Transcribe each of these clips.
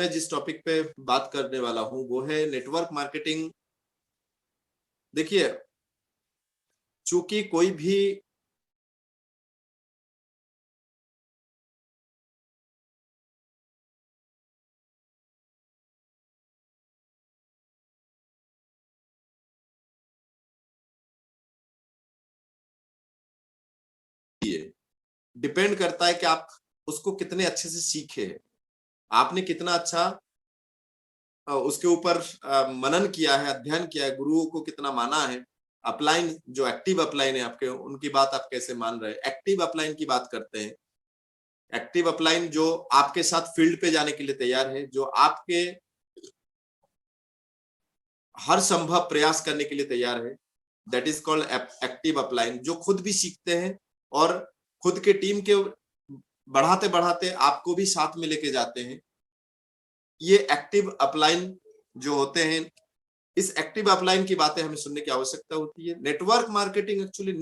मैं जिस टॉपिक पे बात करने वाला हूं वो है नेटवर्क मार्केटिंग। देखिए, चूंकि कोई भी डिपेंड करता है कि आप उसको कितने अच्छे से सीखे हैं, आपने कितना अच्छा उसके ऊपर मनन किया है, अध्ययन किया है, गुरुओं को कितना माना है। अपलाइन जो एक्टिव अपलाइन है आपके, उनकी बात आप कैसे मान रहे हैं। एक्टिव अपलाइन की बात करते हैं। एक्टिव अपलाइन जो आपके साथ फील्ड पे जाने के लिए तैयार है, जो आपके हर संभव प्रयास करने के लिए तैयार है, that is called active upline. जो खुद भी सीखते हैं और खुद के टीम के बढ़ाते बढ़ाते आपको भी साथ में लेके जाते हैं, ये एक्टिव अपलाइन जो होते हैं। इस एक्टिव अपलाइन की बातें हमें सुनने की आवश्यकता होती है। नेटवर्क मार्केटिंग एक्चुअली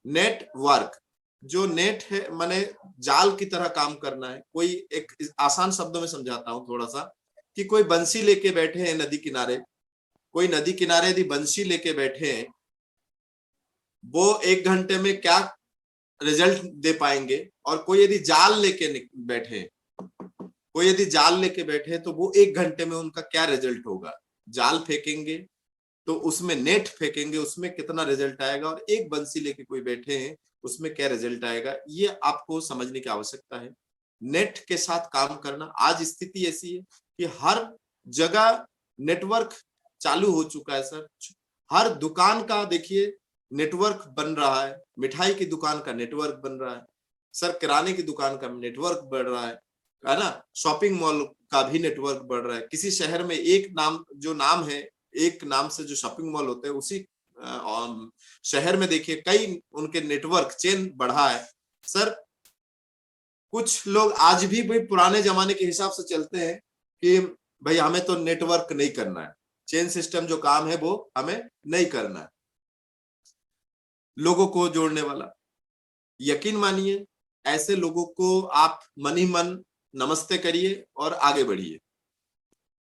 नेटवर्क जो नेट है माने जाल की तरह काम करना है। कोई एक आसान शब्दों में समझाता हूं थोड़ा सा, कि कोई बंसी लेके बैठे हैं नदी किनारे, कोई नदी किनारे यदि बंसी लेके बैठे हैं, वो 1 घंटे में क्या रिजल्ट दे पाएंगे, और कोई यदि जाल लेके बैठे, कोई यदि जाल लेके बैठे तो वो 1 घंटे में उनका क्या रिजल्ट होगा। जाल फेंकेंगे तो उसमें नेट फेंकेंगे, उसमें कितना रिजल्ट आएगा, और एक बंसी लेके कोई बैठे हैं उसमें क्या रिजल्ट आएगा, ये आपको समझने की आवश्यकता है। नेट के साथ काम करना, आज स्थिति ऐसी है कि हर जगह नेटवर्क चालू हो चुका है सर। हर दुकान का देखिए नेटवर्क बन रहा है, मिठाई की दुकान का नेटवर्क बन रहा है सर, किराने की दुकान का नेटवर्क बढ़ रहा है ना, शॉपिंग मॉल का भी नेटवर्क बढ़ रहा है। किसी शहर में एक नाम है, एक नाम से जो शॉपिंग मॉल होते हैं, उसी शहर में देखिए कई उनके नेटवर्क चेन बढ़ा है सर। कुछ लोग आज भी भाई पुराने जमाने के हिसाब से चलते हैं कि भाई हमें तो नेटवर्क नहीं करना है, चेन सिस्टम जो काम है वो हमें नहीं करना है, लोगों को जोड़ने वाला। यकीन मानिए, ऐसे लोगों को आप मन ही मन नमस्ते करिए और आगे बढ़िए,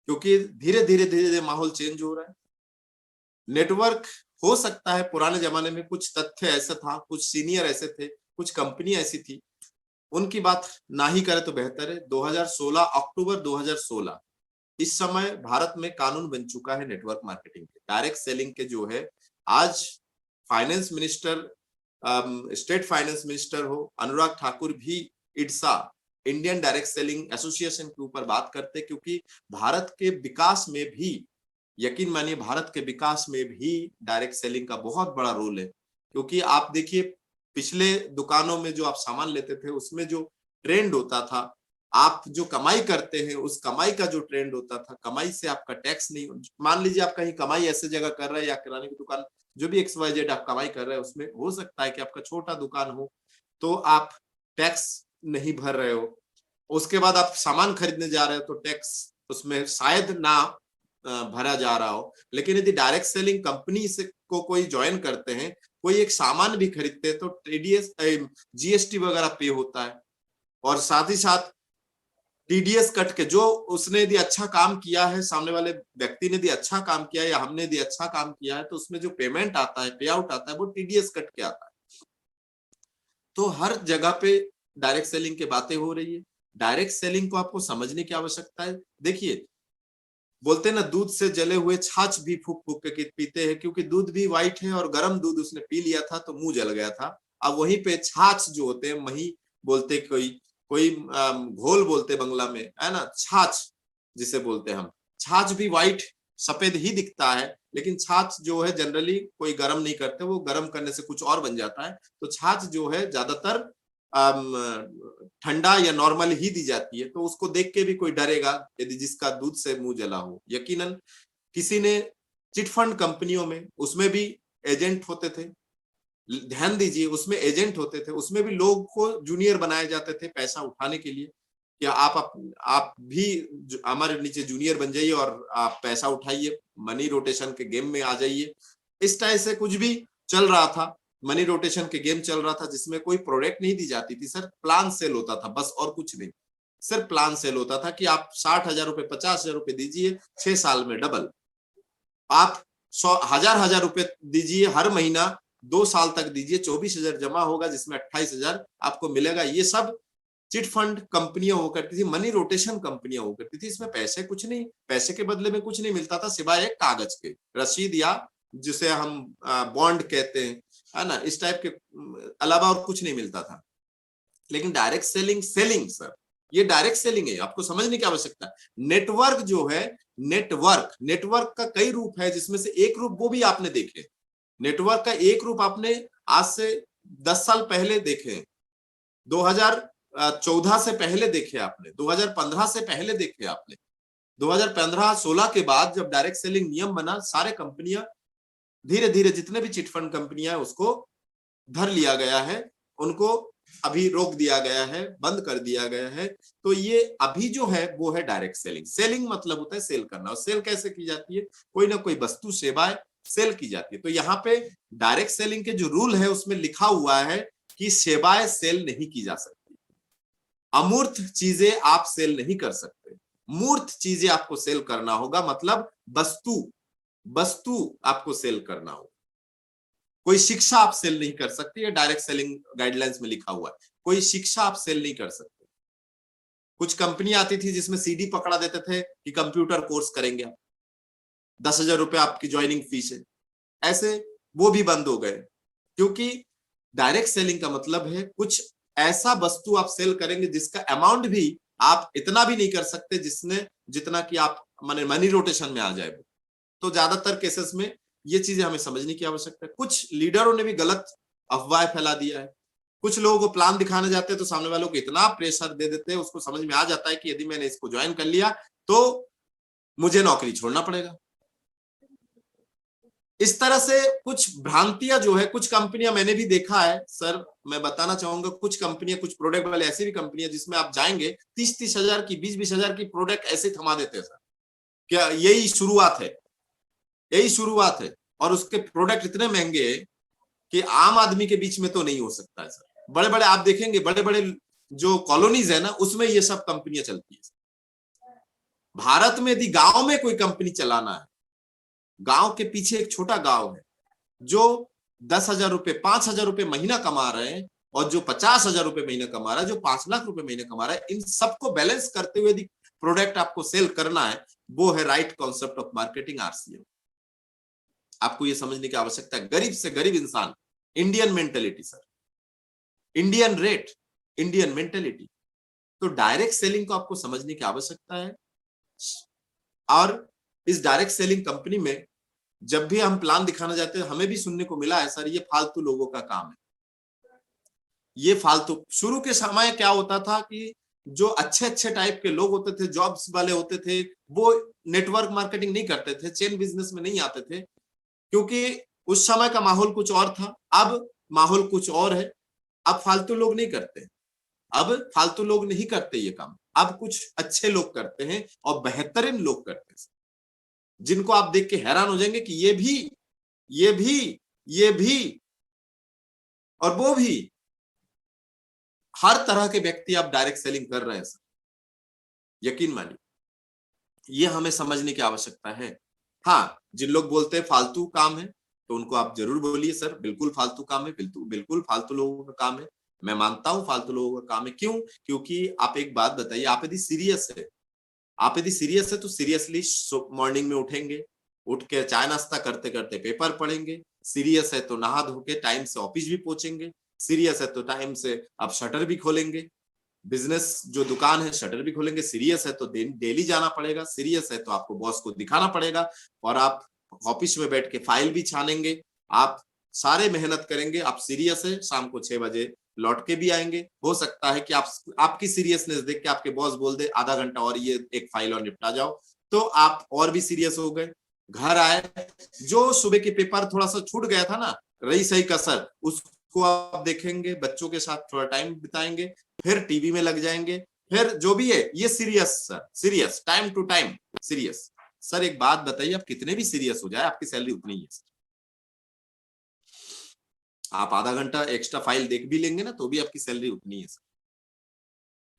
क्योंकि धीरे धीरे धीरे धीरे माहौल चेंज हो रहा है। नेटवर्क हो सकता है पुराने जमाने में कुछ तथ्य ऐसा था, कुछ सीनियर ऐसे थे, कुछ कंपनी ऐसी थी, उनकी बात ना ही करे तो बेहतर है। 2016 अक्टूबर 2016 इस समय भारत में कानून बन चुका है नेटवर्क मार्केटिंग के, डायरेक्ट सेलिंग के जो है। आज finance minister, state finance minister हो अनुराग ठाकुर भी इड्सा, इंडियन डायरेक्ट सेलिंग एसोसिएशन के ऊपर बात करते, क्योंकि भारत के विकास में भी, यकीन मानिए भारत के विकास में भी डायरेक्ट सेलिंग का बहुत बड़ा रोल है। क्योंकि आप देखिए पिछले दुकानों में जो आप सामान लेते थे उसमें जो ट्रेंड होता था, आप जो कमाई करते हैं उस कमाई का जो ट्रेंड होता था, कमाई से आपका टैक्स नहीं। मान लीजिए आप कहीं कमाई ऐसे जगह कर रहे हैं, या किराने की दुकान जो भी XYZ आप कमाई कर रहे हैं, उसमें हो सकता है कि आपका छोटा दुकान हो तो आप टैक्स नहीं भर रहे हो। उसके बाद आप सामान खरीदने जा रहे हो तो टैक्स उसमें शायद ना भरा जा रहा हो। लेकिन यदि डायरेक्ट सेलिंग कंपनी से को कोई ज्वाइन करते हैं, कोई एक सामान भी खरीदते हैं, तो TDS GST वगैरह पे होता है, और साथ ही साथ TDS कट के, जो उसने यदि अच्छा काम किया है, सामने वाले व्यक्ति ने यदि अच्छा काम किया है या हमने यदि अच्छा काम किया है, तो उसमें जो पेमेंट आता है, पे आउट आता है, वो TDS कट के आता है। तो हर जगह पे डायरेक्ट सेलिंग की बातें हो रही है। डायरेक्ट सेलिंग को आपको समझने की आवश्यकता है। देखिए बोलते हैं ना, दूध से जले हुए छाछ भी फूक फूक के पीते हैं, क्योंकि दूध भी व्हाइट है और गर्म दूध उसने पी लिया था तो मुंह जल गया था। अब वहीं पे छाछ जो होते हैं, मही बोलते, कोई कोई घोल बोलते बंगला में, है ना, छाछ जिसे बोलते हैं हम, छाछ भी व्हाइट सफेद ही दिखता है, लेकिन छाछ जो है जनरली कोई गर्म नहीं करते, वो गर्म करने से कुछ और बन जाता है। तो छाछ जो है ज्यादातर ठंडा या नॉर्मल ही दी जाती है, तो उसको देख के भी कोई डरेगा यदि जिसका दूध से मुंह जला हो। यकीनन किसी ने चिटफंड कंपनियों में, उसमें भी एजेंट होते थे, ध्यान दीजिए, उसमें एजेंट होते थे, उसमें भी लोग को जूनियर बनाए जाते थे पैसा उठाने के लिए, कि आप भी हमारे नीचे जूनियर बन जाइए और आप पैसा उठाइए, मनी रोटेशन के गेम में आ जाइए। इस टाइप से कुछ भी चल रहा था, मनी रोटेशन के गेम चल रहा था, जिसमें कोई प्रोडक्ट नहीं दी जाती थी सर, प्लान सेल होता था बस, और कुछ नहीं। सिर्फ प्लान सेल होता था कि आप 60,000 रुपए 50,000 रुपए दीजिए, 6 साल में डबल। आप 100,000 रुपए दीजिए हर महीना, 2 साल तक दीजिए, 24,000 जमा होगा जिसमें 28,000 आपको मिलेगा। ये सब चिट फंड कंपनियां हुआ करती थी, मनी रोटेशन कंपनियां हुआ करती थी। इसमें पैसे कुछ नहीं, पैसे के बदले में कुछ नहीं मिलता था सिवाय एक कागज के रसीद, या जिसे हम बॉन्ड कहते हैं, है ना, इस टाइप के अलावा और कुछ नहीं मिलता था। लेकिन डायरेक्ट सेलिंग, सेलिंग सर, ये डायरेक्ट सेलिंग है, आपको समझने की आवश्यकता है। नेटवर्क जो है, नेटवर्क का कई रूप है, जिसमें से एक रूप वो भी आपने देखे। नेटवर्क का एक रूप आपने आज से 10 साल पहले देखे, 2014 से पहले देखे आपने, 2015 से पहले देखे आपने। 2015-16 के बाद जब डायरेक्ट सेलिंग नियम बना, सारे कंपनियां धीरे धीरे, जितने भी चिटफंड कंपनियां उसको धर लिया गया है, उनको अभी रोक दिया गया है, बंद कर दिया गया है। तो ये अभी जो है वो है डायरेक्ट सेलिंग। सेलिंग मतलब होता है सेल करना, और सेल कैसे की जाती है, कोई ना कोई वस्तु सेवाएं सेल की जाती है। तो यहाँ पे डायरेक्ट सेलिंग के जो रूल है उसमें लिखा हुआ है कि सेवाएं सेल नहीं की जा सकती, अमूर्त चीजें आप सेल नहीं कर सकते, मूर्त चीजें आपको सेल करना होगा, मतलब वस्तु आपको सेल करना होगा। कोई शिक्षा आप सेल नहीं कर सकते, ये डायरेक्ट सेलिंग गाइडलाइंस में लिखा हुआ है, कोई शिक्षा आप सेल नहीं कर सकते। कुछ कंपनी आती थी जिसमें सीडी पकड़ा देते थे कि कंप्यूटर कोर्स करेंगे आप, 10,000 रुपए आपकी ज्वाइनिंग फीस है, ऐसे वो भी बंद हो गए। क्योंकि डायरेक्ट सेलिंग का मतलब है कुछ ऐसा वस्तु आप सेल करेंगे जिसका अमाउंट भी आप इतना भी नहीं कर सकते जिसने जितना कि आप माने मनी रोटेशन में आ जाए। तो ज्यादातर केसेस में ये चीजें हमें समझने की आवश्यकता है। कुछ लीडरों ने भी गलत अफवाह फैला दिया है। कुछ लोगों को प्लान दिखाने जाते हैं तो सामने वालों को इतना प्रेशर दे देते हैं, उसको समझ में आ जाता है कि यदि मैंने इसको ज्वाइन कर लिया तो मुझे नौकरी छोड़ना पड़ेगा। इस तरह से कुछ भ्रांतियां जो है, कुछ कंपनियां मैंने भी देखा है सर, मैं बताना चाहूंगा, कुछ कंपनियां, कुछ प्रोडक्ट वाले ऐसी भी कंपनियां जिसमें आप जाएंगे 30-30 हजार की, 20-20 हजार की प्रोडक्ट ऐसे थमा देते हैं सर। क्या यही शुरुआत है? यही शुरुआत है। और उसके प्रोडक्ट इतने महंगे हैं कि आम आदमी के बीच में तो नहीं हो सकता है सर। बड़े बड़े आप देखेंगे, बड़े बड़े जो कॉलोनीज है ना, उसमें ये सब कंपनियां चलती है। भारत में यदि गांव में कोई कंपनी चलाना है, गांव के पीछे एक छोटा गांव है जो 10,000 रुपए 5,000 रुपए महीना कमा रहे हैं, और जो 50,000 रुपए महीना कमा रहा है, जो 5 लाख रुपए महीना कमा रहा है, इन सबको बैलेंस करते हुए यदि प्रोडक्ट आपको सेल करना है, वो है right concept of marketing, RCM. आपको ये समझने की आवश्यकता है। गरीब से गरीब इंसान, Indian mentality sir, Indian rate, Indian mentality. तो डायरेक्ट सेलिंग को आपको समझने की आवश्यकता है। और इस डायरेक्ट सेलिंग कंपनी में जब भी हम प्लान दिखाना जाते हैं, हमें भी सुनने को मिला है सर, ये फालतू लोगों का काम है, ये फालतू। शुरू के समय क्या होता था कि जो अच्छे अच्छे टाइप के लोग होते थे, जॉब्स वाले होते थे, वो नेटवर्क मार्केटिंग नहीं करते थे, चेन बिजनेस में नहीं आते थे, क्योंकि उस समय का माहौल कुछ और था। अब माहौल कुछ और है। अब फालतू लोग नहीं करते, अब फालतू लोग नहीं करते ये काम, अब कुछ अच्छे लोग करते हैं और बेहतरीन लोग करते हैं, जिनको आप देख के हैरान हो जाएंगे कि ये भी, ये भी, ये भी और वो भी, हर तरह के व्यक्ति आप डायरेक्ट सेलिंग कर रहे हैं सर, यकीन मानिए। ये हमें समझने की आवश्यकता है। हाँ, जिन लोग बोलते हैं फालतू काम है, तो उनको आप जरूर बोलिए सर बिल्कुल फालतू काम है, बिल्कुल बिल्कुल फालतू लोगों का काम है। मैं मानता हूं फालतू लोगों का काम है। क्यों? क्योंकि आप एक बात बताइए, आप यदि सीरियस है, आप यदि सीरियस है तो सीरियसली मॉर्निंग में उठेंगे, उठ के चाय नाश्ता करते करते पेपर पढ़ेंगे, सीरियस है तो नहा धो के टाइम से ऑफिस भी पहुंचेंगे, सीरियस है तो टाइम से आप शटर भी खोलेंगे, बिजनेस जो दुकान है शटर भी खोलेंगे, सीरियस है तो डेली जाना पड़ेगा, सीरियस है तो आपको बॉस को दिखाना पड़ेगा, और आप ऑफिस में बैठ के फाइल भी छानेंगे, आप सारे मेहनत करेंगे, आप सीरियस है, शाम को 6 बजे लौट के भी आएंगे। हो सकता है कि आप आपकी सीरियसनेस देख के आपके बॉस बोल दे आधा घंटा और ये एक फाइल और निपटा जाओ, तो आप और भी सीरियस हो गए। घर आए, जो सुबह के पेपर थोड़ा सा छूट गया था ना, रही सही कसर, उसको आप देखेंगे, बच्चों के साथ थोड़ा टाइम बिताएंगे, फिर टीवी में लग जाएंगे, फिर जो भी है ये serious sir, serious, time to time serious. Sir एक बात बताइए, आप कितने भी सीरियस हो जाए आपकी सैलरी उतनी ही है सर। आप आधा घंटा एक्स्ट्रा फाइल देख भी लेंगे ना तो भी आपकी सैलरी उतनी है सर।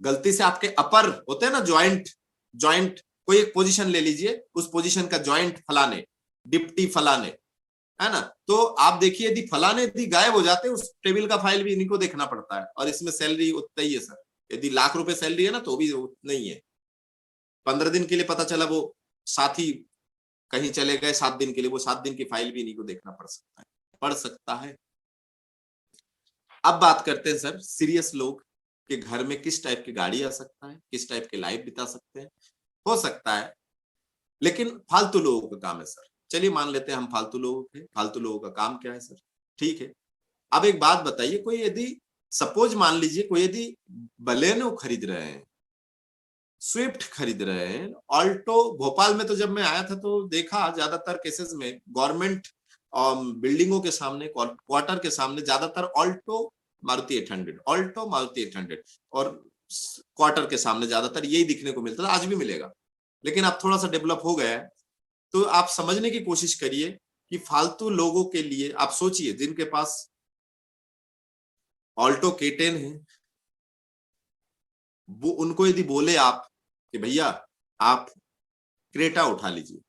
गलती से आपके अपर होते हैं ना, ज्वाइंट कोई एक पोजीशन ले लीजिए, उस पोजीशन का ज्वाइंट फलाने, डिप्टी फलाने, है ना, तो आप देखिए यदि फलाने यदि गायब हो जाते हैं, उस टेबल का फाइल भी इन्हीं को देखना पड़ता है, और इसमें सैलरी उतना ही है सर। यदि लाख रुपए सैलरी है ना तो भी नहीं है। 15 दिन के लिए पता चला वो साथी कहीं चले गए, 7 दिन के लिए, वो 7 दिन की फाइल भी इन्हीं को देखना पड़ सकता है। अब बात करते हैं सर, सीरियस लोग के घर में किस टाइप की गाड़ी आ सकता है, किस टाइप के लाइफ बिता सकते हैं, हो सकता है, लेकिन फालतू लोगों का काम है सर। चलिए मान लेते हैं हम फालतू लोगों के, फालतू लोगों का काम क्या है सर, ठीक है। अब एक बात बताइए, कोई यदि सपोज मान लीजिए कोई यदि बलेनो खरीद रहे हैं, स्विफ्ट खरीद रहे हैं, ऑल्टो, भोपाल में तो जब मैं आया था तो देखा ज्यादातर केसेस में गवर्नमेंट बिल्डिंगों के सामने, क्वार्टर के सामने ज्यादातर ऑल्टो मारुति 800, ऑल्टो मारुति 800, और क्वार्टर के सामने ज्यादातर यही दिखने को मिलता था, आज भी मिलेगा, लेकिन अब थोड़ा सा डेवलप हो गया है। तो आप समझने की कोशिश करिए कि फालतू लोगों के लिए आप सोचिए, जिनके पास ऑल्टो K10 है, वो उनको यदि बोले आप कि भैया आप क्रेटा उठा लीजिए,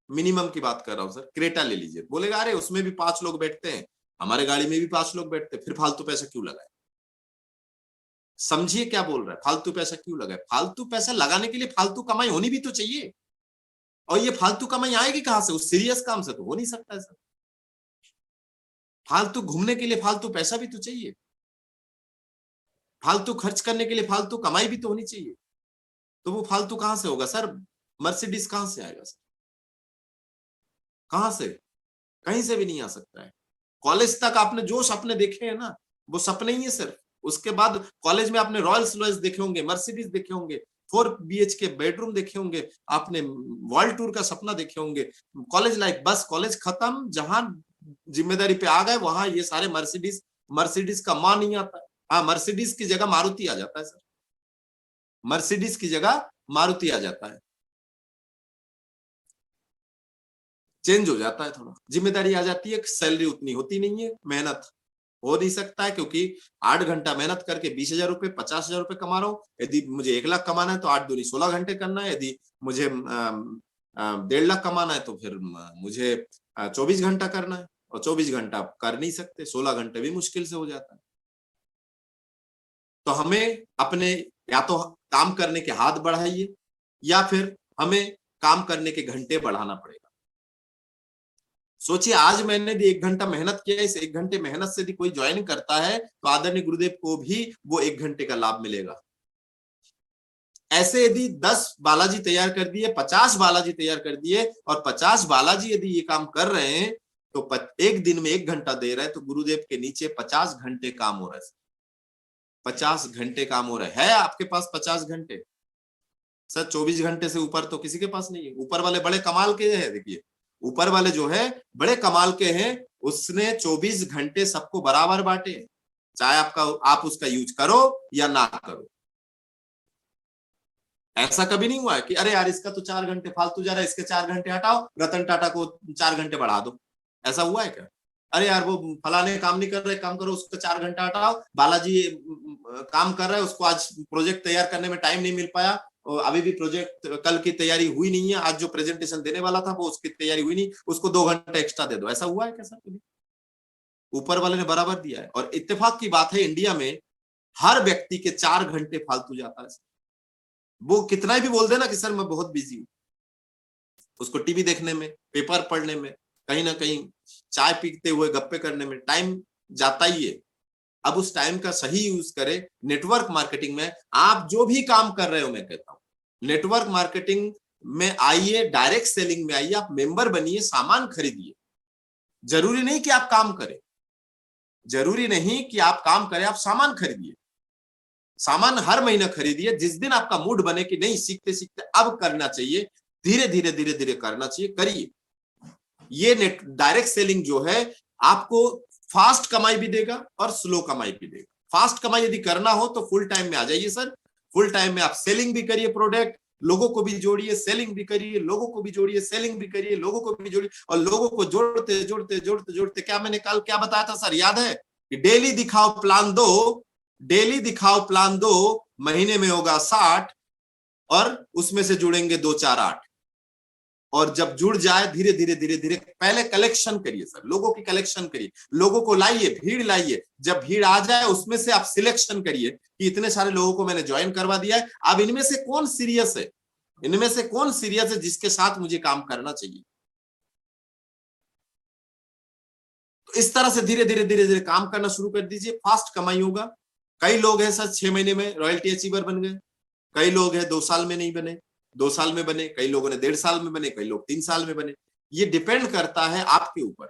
मिनिमम की बात कर रहा हूं सर, क्रेटा ले लीजिए, बोलेगा अरे उसमें भी 5 लोग बैठते हैं, हमारे गाड़ी में भी 5 लोग बैठते हैं, फिर फालतू पैसा क्यों लगाए। समझिए क्या बोल रहा है, फालतू पैसा क्यों लगाए। फालतू पैसा लगाने के लिए फालतू कमाई होनी भी तो चाहिए, और ये फालतू कमाई आएगी कहां से, उस सीरियस काम से तो हो नहीं सकता है सर। फालतू घूमने के लिए फालतू पैसा भी तो चाहिए, फालतू खर्च करने के लिए फालतू कमाई भी तो होनी चाहिए, तो वो फालतू कहां से होगा सर। मर्सिडीज कहां से आएगा सर, कहां से, कहीं से भी नहीं आ सकता है। कॉलेज तक आपने जो सपने देखे हैं ना, वो सपने ही है सिर्फ। उसके बाद कॉलेज में आपने रॉयल्स रॉयल्स देखे होंगे, मर्सिडीज देखे होंगे, 4 BHK बेडरूम देखे होंगे, आपने वर्ल्ड टूर का सपना देखे होंगे। कॉलेज लाइफ बस, कॉलेज खत्म, जहां जिम्मेदारी पे आ गए वहां ये सारे मर्सिडीज, मर्सिडीज का मान नहीं आता। हाँ, मर्सिडीज की जगह मारुति आ जाता है सर, मर्सिडीज की जगह मारुति आ जाता है, चेंज हो जाता है, थोड़ा जिम्मेदारी आ जाती है, सैलरी उतनी होती नहीं है, मेहनत हो नहीं सकता है, क्योंकि 8 घंटा मेहनत करके 20,000 रुपए 50,000 रुपए कमा रहा हूँ। यदि मुझे 1 लाख कमाना है तो 8 दूनी 16 घंटे करना है, यदि मुझे 1.5 लाख कमाना है तो फिर मुझे 24 घंटा करना है, और 24 घंटा कर नहीं सकते, 16 घंटे भी मुश्किल से हो जाता है। तो हमें अपने या तो काम करने के हाथ बढ़ाइए, या फिर हमें काम करने के घंटे बढ़ाना पड़ेगा। सोचिए आज मैंने भी 1 घंटा मेहनत किया, इस 1 घंटे मेहनत से यदि कोई ज्वाइन करता है तो आदरणीय गुरुदेव को भी वो 1 घंटे का लाभ मिलेगा। ऐसे यदि 10 बालाजी तैयार कर दिए, 50 बालाजी तैयार कर दिए, और 50 बालाजी यदि ये काम कर रहे हैं तो एक दिन में 1 घंटा दे रहे हैं, तो गुरुदेव के नीचे 50 घंटे काम हो रहा है, 50 घंटे काम हो रहा है आपके पास 50 घंटे सर। 24 घंटे से ऊपर तो किसी के पास नहीं है। ऊपर वाले बड़े कमाल के हैं, देखिए ऊपर वाले जो है बड़े कमाल के हैं, उसने 24 घंटे सबको बराबर बांटे, चाहे आप उसका यूज करो या ना करो। ऐसा कभी नहीं हुआ है कि अरे यार इसका तो 4 घंटे फालतू जा रहा है, इसके 4 घंटे हटाओ, रतन टाटा को 4 घंटे बढ़ा दो, ऐसा हुआ है क्या। अरे यार वो फलाने काम नहीं कर रहे, काम करो, उसका 4 घंटा हटाओ। बालाजी काम कर रहा है, उसको आज प्रोजेक्ट तैयार करने में टाइम नहीं मिल पाया, और अभी भी प्रोजेक्ट कल की तैयारी हुई नहीं है, आज जो प्रेजेंटेशन देने वाला था वो उसकी तैयारी हुई नहीं, उसको 2 घंटे एक्स्ट्रा दे दो। ऐसा हुआ है क्या सर। ऊपर वाले ने बराबर दिया है, और इत्तेफाक की बात है इंडिया में हर व्यक्ति के 4 घंटे फालतू जाता है। वो कितना भी बोल देना कि सर मैं बहुत बिजी हूं, उसको टीवी देखने में, पेपर पढ़ने में, कहीं ना कहीं चाय पीते हुए गप्पे करने में टाइम जाता ही है। अब उस टाइम का सही यूज करें। नेटवर्क मार्केटिंग में आप जो भी काम कर रहे हो, मैं कहता हूं नेटवर्क मार्केटिंग में आइए, डायरेक्ट सेलिंग में आइए, आप मेंबर बनिए, सामान खरीदिए। जरूरी नहीं कि आप काम करें, जरूरी नहीं कि आप काम करें, आप सामान खरीदिए, सामान हर महीने खरीदिए। जिस दिन आपका मूड बने कि नहीं सीखते सीखते अब करना चाहिए, धीरे धीरे धीरे धीरे करना चाहिए, करिए। ये डायरेक्ट सेलिंग जो है आपको फास्ट कमाई भी देगा और स्लो कमाई भी देगा। फास्ट कमाई यदि करना हो तो फुल टाइम में आ जाइए सर, फुल टाइम में आप सेलिंग भी करिए, प्रोडक्ट लोगों को भी जोड़िए, सेलिंग भी करिए, लोगों को भी जोड़िए, सेलिंग भी करिए, लोगों को भी जोड़िए, और लोगों को जोड़ते जोड़ते जोड़ते जोड़ते क्या मैंने कल क्या बताया था सर, याद है कि डेली दिखाओ प्लान दो, डेली दिखाओ प्लान दो, महीने में होगा 60 और उसमें से जुड़ेंगे 2 4 8। और जब जुड़ जाए धीरे धीरे धीरे धीरे पहले कलेक्शन करिए सर, लोगों की कलेक्शन करिए, लोगों को लाइए, भीड़ लाइए। जब भीड़ आ जाए उसमें से आप सिलेक्शन करिए कि इतने सारे लोगों को मैंने ज्वाइन करवा दिया है, अब इनमें से कौन सीरियस है, इनमें से कौन सीरियस है जिसके साथ मुझे काम करना चाहिए। तो इस तरह से धीरे धीरे धीरे धीरे काम करना शुरू कर दीजिए, फास्ट कमाई होगा। कई लोग हैं सर 6 महीने में रॉयल्टी अचीवर बन गए, कई लोग हैं 2 साल में नहीं बने, 2 साल में बने, कई लोगों ने 1.5 साल में बने, कई लोग 3 साल में बने। ये डिपेंड करता है आपके ऊपर,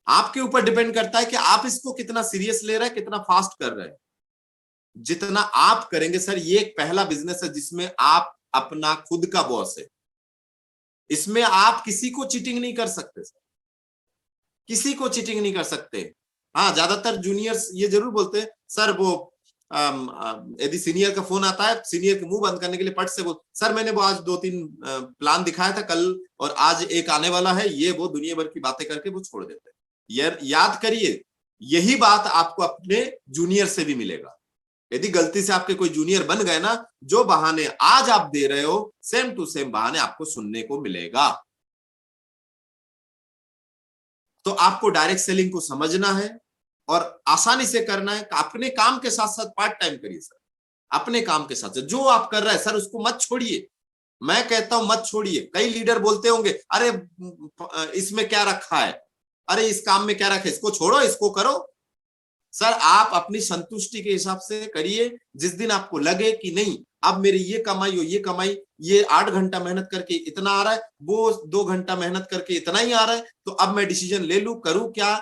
आपके ऊपर डिपेंड करता है कि आप इसको कितना सीरियस ले रहे हैं, कितना फास्ट कर रहे हैं। जितना आप करेंगे सर, ये एक पहला बिजनेस है जिसमें आप अपना खुद का बॉस है, इसमें आप किसी को चीटिंग नहीं कर सकते सर, किसी को चीटिंग नहीं कर सकते। हाँ, ज्यादातर जूनियर्स ये जरूर बोलते हैं सर, वो यदि सीनियर का फोन आता है, सीनियर के मुंह बंद करने के लिए पट से बोल, सर मैंने वो आज 2-3 प्लान दिखाया था कल और आज एक आने वाला है, ये वो दुनिया भर की बातें करके वो छोड़ देते हैं। याद करिए, यही बात आपको अपने जूनियर से भी मिलेगा। यदि गलती से आपके कोई जूनियर बन गए ना, जो बहाने आज आप दे रहे हो सेम टू सेम बहाने आपको सुनने को मिलेगा। तो आपको डायरेक्ट सेलिंग को समझना है और आसानी से करना है। अपने काम के साथ साथ पार्ट टाइम करिए सर, अपने काम के साथ साथ जो आप कर रहे हैं सर उसको मत छोड़िए। मैं कहता हूं मत छोड़िए। कई लीडर बोलते होंगे अरे इसमें क्या रखा है, अरे इस काम में क्या रखा है, इसको छोड़ो इसको करो। सर आप अपनी संतुष्टि के हिसाब से करिए। जिस दिन आपको लगे कि नहीं अब मेरी ये कमाई हो, ये कमाई, ये 8 घंटा मेहनत करके इतना आ रहा है, वो 2 घंटा मेहनत करके इतना ही आ रहा है, तो अब मैं डिसीजन ले लूं, करूं क्या,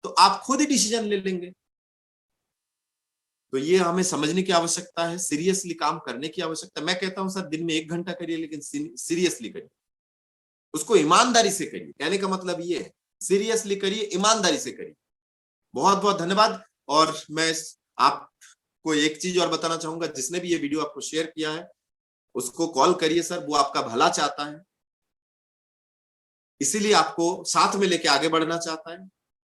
तो आप खुद ही डिसीजन ले लेंगे। तो ये हमें समझने की आवश्यकता है, सीरियसली काम करने की आवश्यकता है। मैं कहता हूं सर दिन में 1 घंटा करिए, लेकिन सीरियसली करिए, उसको ईमानदारी से करिए। कहने का मतलब ये है, सीरियसली करिए, ईमानदारी से करिए। बहुत बहुत धन्यवाद। और मैं आपको एक चीज और बताना चाहूंगा, जिसने भी ये वीडियो आपको शेयर किया है उसको कॉल करिए सर, वो आपका भला चाहता है, इसीलिए आपको साथ में लेके आगे बढ़ना चाहता है।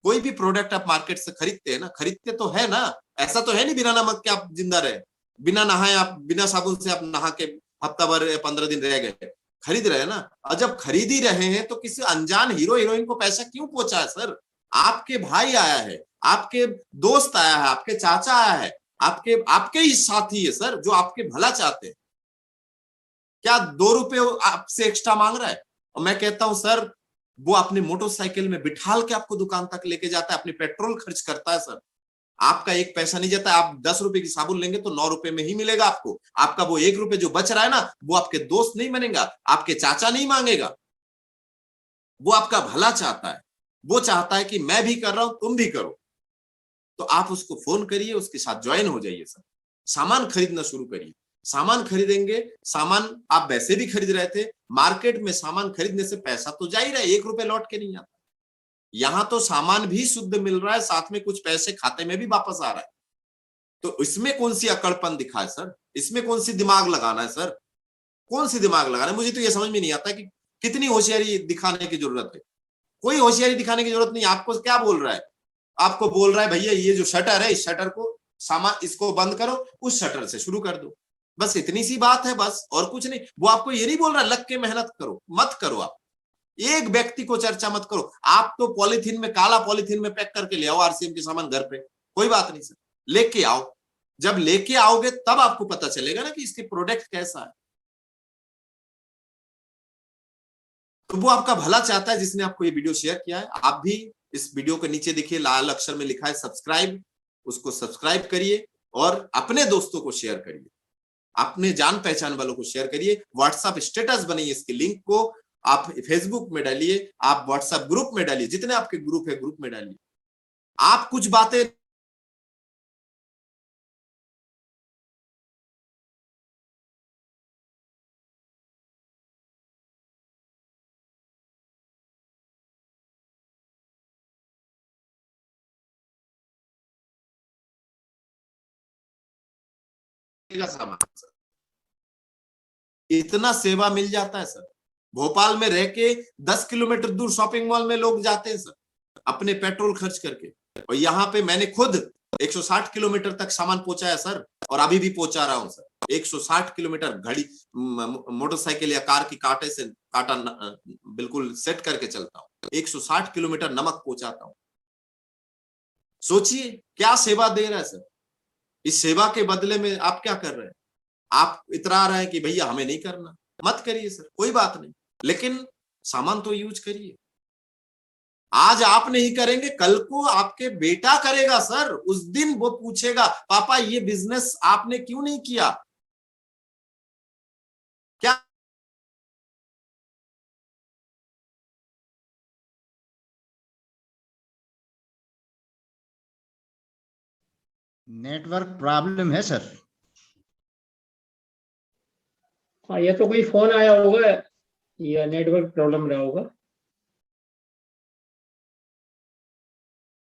कोई भी प्रोडक्ट आप मार्केट से खरीदते हैं ना, खरीदते तो है ना, ऐसा तो है नहीं बिना नमक के आप जिंदा रहे, बिना नहाए आप, बिना साबुन से आप नहा के हफ्ता भर 15 दिन रह गए, खरीद रहे हैं ना। और जब खरीद ही रहे हैं तो किसी अनजान हीरो हीरोइन को पैसा क्यों पहुंचा है सर? आपके भाई आया है, आपके दोस्त आया है, आपके चाचा आया है, आपके ही साथी है सर, जो आपके भला चाहते हैं। क्या 2 रुपए आपसे एक्स्ट्रा मांग रहा है? और मैं कहता हूं सर, वो अपने मोटरसाइकिल में बिठाल के आपको दुकान तक लेके जाता है, अपनी पेट्रोल खर्च करता है सर, आपका 1 पैसा नहीं जाता। आप 10 रुपए की साबुन लेंगे तो 9 रुपए में ही मिलेगा आपको। आपका वो 1 रुपए जो बच रहा है ना, वो आपके दोस्त नहीं बनेगा, आपके चाचा नहीं मांगेगा, वो आपका भला चाहता है। वो चाहता है कि मैं भी कर रहा हूं, तुम भी करो। तो आप उसको फोन करिए, उसके साथ ज्वाइन हो जाइए सर, सामान खरीदना शुरू करिए। सामान खरीदेंगे, सामान आप वैसे भी खरीद रहे थे, मार्केट में सामान खरीदने से पैसा तो जा ही रहा है, 1 रुपए लौट के नहीं आता। यहां तो सामान भी शुद्ध मिल रहा है, साथ में कुछ पैसे खाते में भी वापस आ रहा है। तो इसमें कौन सी अकड़पन दिखा है सर? इसमें कौन सी दिमाग लगाना है सर? कौन सी दिमाग लगाना है? मुझे तो ये समझ में नहीं आता कि कितनी होशियारी दिखाने की जरूरत है। कोई होशियारी दिखाने की जरूरत नहीं। आपको क्या बोल रहा है? आपको बोल रहा है भैया ये जो शटर है, इस शटर को सामान इसको बंद करो, उस शटर से शुरू कर दो, बस इतनी सी बात है, बस और कुछ नहीं। वो आपको ये नहीं बोल रहा लग के मेहनत करो, मत करो। आप एक व्यक्ति को चर्चा मत करो। आप तो पॉलिथीन में, काला पॉलिथीन में पैक करके ले आओ आरसीएम के सामान घर पे, कोई बात नहीं सर, लेके आओ। जब लेके आओगे तब आपको पता चलेगा ना कि इसकी प्रोडक्ट कैसा है। तो वो आपका भला चाहता है जिसने आपको ये वीडियो शेयर किया है। आप भी इस वीडियो के नीचे देखिए लाल अक्षर में लिखा है सब्सक्राइब, उसको सब्सक्राइब करिए और अपने दोस्तों को शेयर करिए, अपने जान पहचान वालों को शेयर करिए। व्हाट्सएप स्टेटस बनाइए, इसके लिंक को आप फेसबुक में डालिए, आप व्हाट्सएप ग्रुप में डालिए, जितने आपके ग्रुप है ग्रुप में डालिए। आप कुछ बातें सामान, इतना सेवा मिल जाता है सर। भोपाल में रह के 10 किलोमीटर दूर शॉपिंग मॉल में लोग जाते हैं सर, अपने पेट्रोल खर्च करके। और यहाँ पे मैंने खुद 160 किलोमीटर तक सामान पहुंचाया सर, और अभी भी पहुंचा रहा हूं सर। 160 किलोमीटर घड़ी मोटरसाइकिल या कार की कांटे से कांटा बिल्कुल सेट करके चलता हूं। 160 किलोमीटर नमक पहुंचाता हूं। सोचिए क्या सेवा दे रहा है सर। इस सेवा के बदले में आप क्या कर रहे हैं? आप इतरा रहे हैं कि भैया हमें नहीं करना। मत करिए सर, कोई बात नहीं, लेकिन सामान तो यूज करिए। आज आप नहीं करेंगे, कल को आपके बेटा करेगा सर। उस दिन वो पूछेगा, पापा ये बिजनेस आपने क्यों नहीं किया? क्या नेटवर्क प्रॉब्लम है सर। हाँ, ये तो कोई फोन आया होगा, ये नेटवर्क प्रॉब्लम रहा होगा।